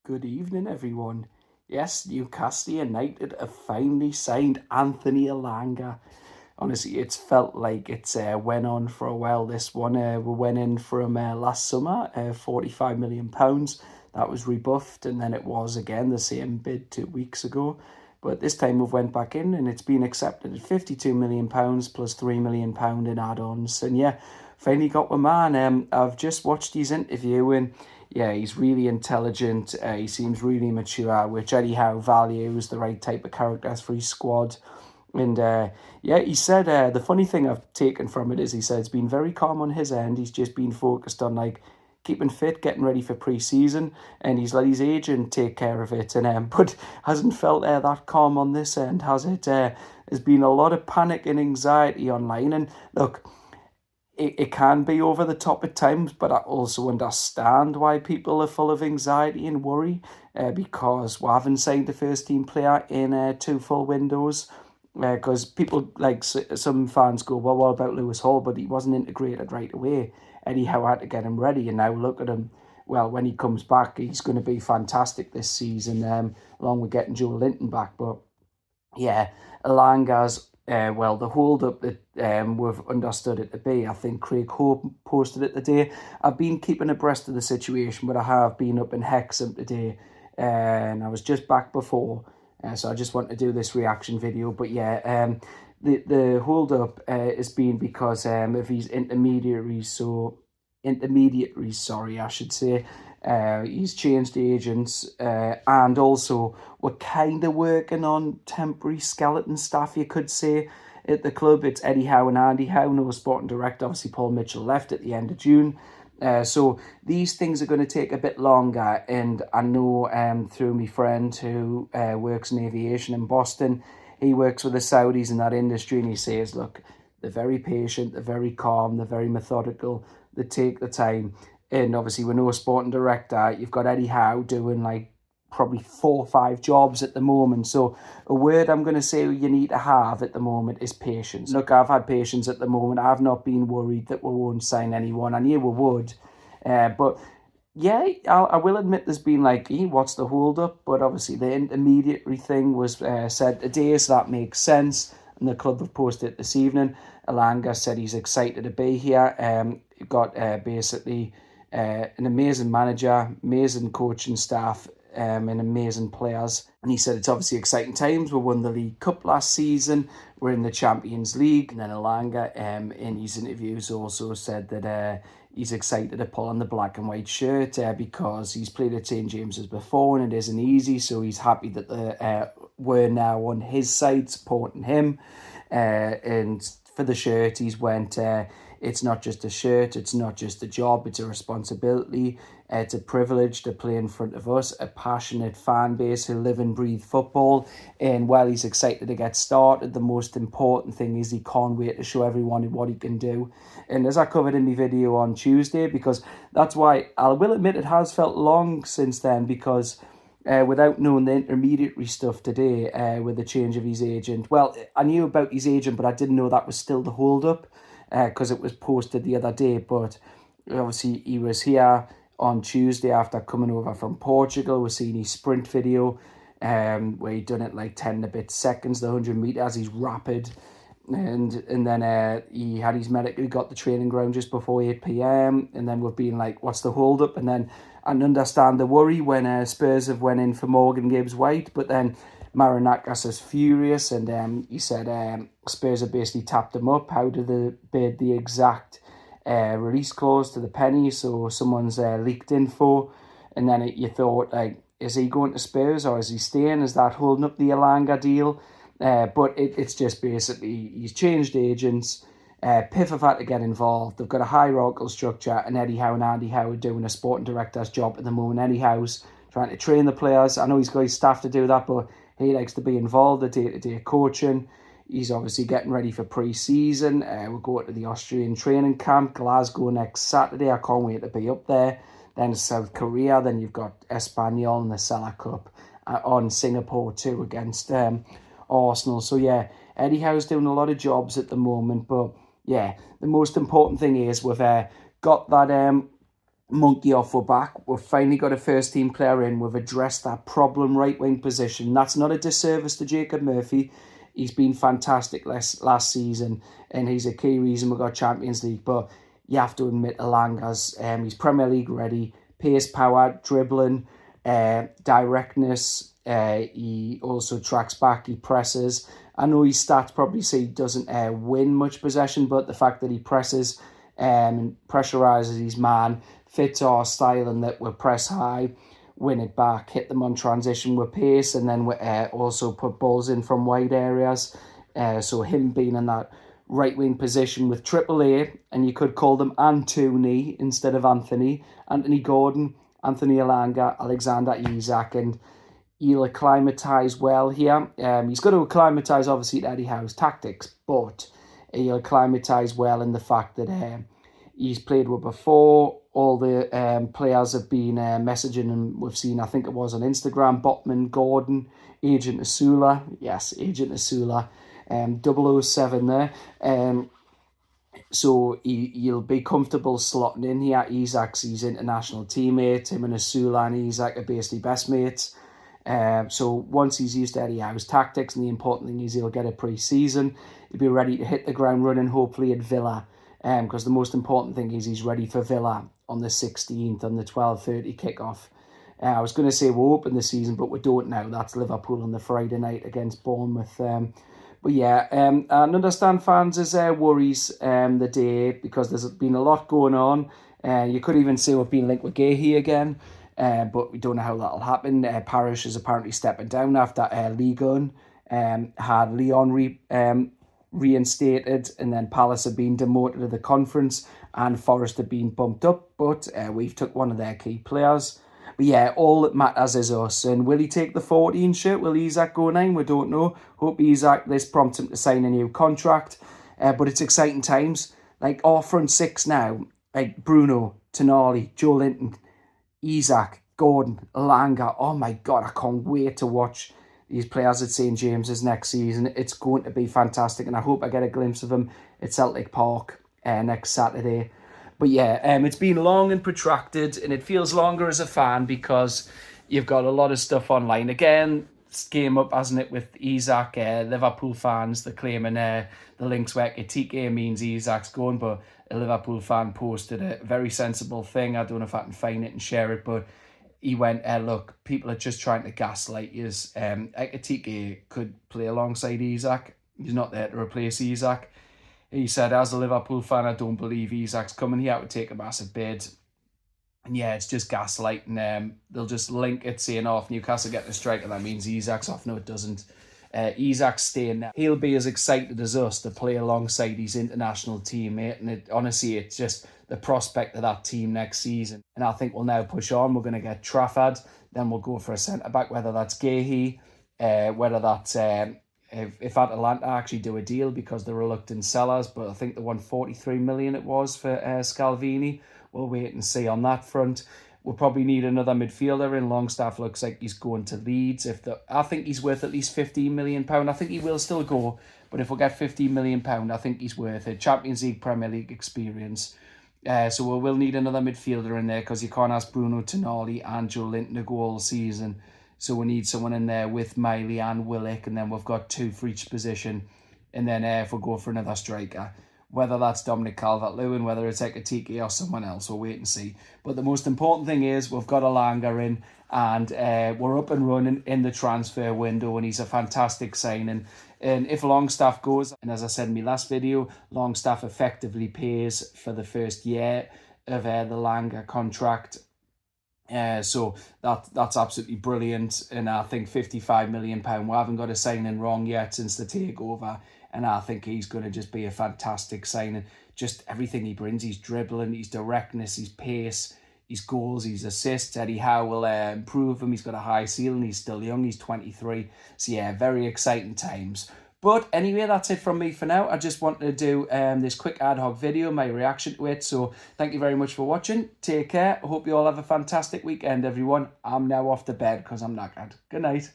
Good evening, everyone. Yes, Newcastle United have finally signed Anthony Elanga. Honestly, it's felt like it's went on for a while. This one we went in from last summer, £45 million. That was rebuffed, and then it was again the same bid 2 weeks ago. But this time we've went back in, and it's been accepted at £52 million plus £3 million in add-ons. And yeah, finally got my man. I've just watched his interview, and yeah, he's really intelligent. He seems really mature, which EddieHowe values, the right type of characters for his squad. And yeah, he said the funny thing I've taken from it is he said it's been very calm on his end. He's just been focused on like keeping fit, getting ready for pre-season, and he's let his agent take care of it. And but hasn't felt that calm on this end, has it? There's been a lot of panic and anxiety online, and look, it can be over the top at times, but I also understand why people are full of anxiety and worry because we haven't signed a first team player in 2 full windows. Because people, like some fans go, well, what about Lewis Hall? But he wasn't integrated right away. EddieHowe had to get him ready, and now look at him. Well, when he comes back, he's going to be fantastic this season, along with getting Joe Linton back. But yeah, Elanga's well, the hold-up that we've understood it to be, I think Craig Hope posted it today. I've been keeping abreast of the situation, but I have been up in Hexham today, and I was just back before, so I just want to do this reaction video. But yeah, the hold-up has been because of his intermediaries, sorry, I should say. He's changed agents, and also we're kind of working on temporary skeleton staff, you could say, at the club. It's EddieHowe and Andy-Howe, no sporting director. Obviously, Paul Mitchell left at the end of June. So these things are going to take a bit longer, and I know through my friend who works in aviation in Boston, he works with the Saudis in that industry, and he says, look, they're very patient, they're very calm, they're very methodical, they take the time. And obviously, with no sporting director, you've got EddieHowe doing like probably 4 or 5 jobs at the moment. So a word I'm going to say you need to have at the moment is patience. Look, I've had patience at the moment. I've not been worried that we won't sign anyone. I knew we would. But yeah, I will admit there's been like, what's the hold up? But obviously the intermediary thing was said today, so that makes sense. And the club have posted it this evening. Elanga said he's excited to be here. You've got basically an amazing manager, amazing coaching staff, and amazing players. And he said it's obviously exciting times. We won the League Cup last season. We're in the Champions League. And then Elanga, in his interviews, also said that he's excited to pull on the black and white shirt because he's played at St James's before and it isn't easy. So he's happy that we're now on his side supporting him. And for the shirt, he's went... it's not just a shirt, it's not just a job, it's a responsibility, it's a privilege to play in front of us, a passionate fan base who live and breathe football. And while he's excited to get started, the most important thing is he can't wait to show everyone what he can do. And as I covered in my video on Tuesday, because that's why I will admit it has felt long since then, because without knowing the intermediary stuff today with the change of his agent, well, I knew about his agent, but I didn't know that was still the hold-up, because it was posted the other day. But obviously he was here on Tuesday after coming over from Portugal. We're seeing his sprint video where he done it like 10 and a bit seconds, the 100 metres. He's rapid. And then he had his medical, he got the training ground just before 8 p.m. And then we've been like, what's the hold up? And then I understand the worry when Spurs have went in for Morgan Gibbs-White, but then Marinakis is furious, and he said Spurs have basically tapped him up. How do they bid the exact release clause to the penny? So someone's leaked info, and then you thought, like, is he going to Spurs or is he staying? Is that holding up the Elanga deal? But it's just basically he's changed agents. PIF have had to get involved. They've got a hierarchical structure, and EddieHowe and Andy-Howe are doing a sporting director's job at the moment. EddieHowe's trying to train the players. I know he's got his staff to do that, but he likes to be involved in day-to-day coaching. He's obviously getting ready for pre-season. We're going to the Austrian training camp, Glasgow next Saturday. I can't wait to be up there. Then South Korea. Then you've got Espanyol in the Salah Cup on Singapore too against Arsenal. So yeah, EddieHowe's doing a lot of jobs at the moment. But yeah, the most important thing is we've got that monkey off our back. We've finally got a first team player in. We've addressed that problem right wing position. That's not a disservice to Jacob Murphy. He's been fantastic last season, and he's a key reason we got Champions League. But you have to admit, Elanga's he's Premier League ready, pace, power, dribbling, directness. He also tracks back, he presses. I know his stats probably say he doesn't win much possession, but the fact that he presses and pressurises his man fits our style, and that we press high, win it back, hit them on transition with pace, and then we also put balls in from wide areas. So him being in that right wing position with AAA, and you could call them Antony instead of Anthony Gordon, Anthony Elanga, Alexander Isak, and he'll acclimatise well here. He's got to acclimatise obviously to EddieHowe's tactics, but he'll acclimatise well in the fact that he's played with before. All the players have been messaging him. We've seen, I think it was on Instagram, Botman, Gordon, Agent Asula. Yes, Agent Asula. 007 there. So he'll be comfortable slotting in here. Isak's his international teammate. Him and Asula and Isak are basically best mates. So once he's used to EddieHowe's tactics, and the important thing is he'll get a pre-season, he'll be ready to hit the ground running, hopefully at Villa. Because the most important thing is he's ready for Villa on the 16th, on the 12:30 kickoff. I was going to say we'll open the season, but we don't now. That's Liverpool on the Friday night against Bournemouth. But yeah, I understand fans' worries the day, because there's been a lot going on. You could even say we've been linked with Gahey again, but we don't know how that'll happen. Parish is apparently stepping down after Ligue 1 had Lyon reinstated, and then Palace have been demoted to the conference, and Forest have been bumped up, but we've took one of their key players. But yeah, all that matters is us. And will he take the 14 shirt? Will Isak go 9? We don't know. Hope Isak, this prompts him to sign a new contract. But it's exciting times. Like our front six now, like Bruno, Tonali, Joe Linton, Isak, Gordon, Elanga. Oh my God, I can't wait to watch these players at St. James's next season. It's going to be fantastic, and I hope I get a glimpse of them at Celtic Park next Saturday. But yeah, it's been long and protracted, and it feels longer as a fan because you've got a lot of stuff online. Again, it's came up, hasn't it, with Isak, Liverpool fans, they're claiming the links where TK means Isak's going, but a Liverpool fan posted a very sensible thing. I don't know if I can find it and share it, but he went, look, people are just trying to gaslight you. Ekitike could play alongside Isak. He's not there to replace Isak. He said, as a Liverpool fan, I don't believe Isak's coming here to take a massive bid. And yeah, it's just gaslighting. They'll just link it saying, oh, if Newcastle get the striker, that means Isak's off. No, it doesn't. Isak's staying there. He'll be as excited as us to play alongside his international teammate. And honestly, it's just the prospect of that team next season. And I think we'll now push on. We're going to get Trafford. Then we'll go for a centre-back, whether that's Gahey, whether that's... if Atalanta actually do a deal, because they're reluctant sellers, but I think they won 43 million it was for Scalvini. We'll wait and see on that front. We'll probably need another midfielder, and Longstaff looks like he's going to Leeds. I think he's worth at least £15 million. I think he will still go, but if we get £15 million, I think he's worth it. Champions League, Premier League experience. So we will need another midfielder in there, because you can't ask Bruno, Tonali and Joe Linton to go all season. So we need someone in there with Miley and Willock, and then we've got two for each position. And then if we go for another striker, whether that's Dominic Calvert-Lewin, whether it's Ekitike or someone else, we'll wait and see. But the most important thing is we've got Elanga in, and we're up and running in the transfer window, and he's a fantastic signing. And if Longstaff goes, and as I said in my last video, Longstaff effectively pays for the first year of the Elanga contract. So that's absolutely brilliant, and I think £55 million. We haven't got a signing wrong yet since the takeover, and I think he's going to just be a fantastic signing. Just everything he brings, his dribbling, his directness, his pace, his goals, his assists. EddieHowe will improve him. He's got a high ceiling. He's still young. He's 23. So yeah, very exciting times. But anyway, that's it from me for now. I just wanted to do this quick ad hoc video, my reaction to it. So thank you very much for watching. Take care. I hope you all have a fantastic weekend, everyone. I'm now off to bed because I'm knackered. Good night.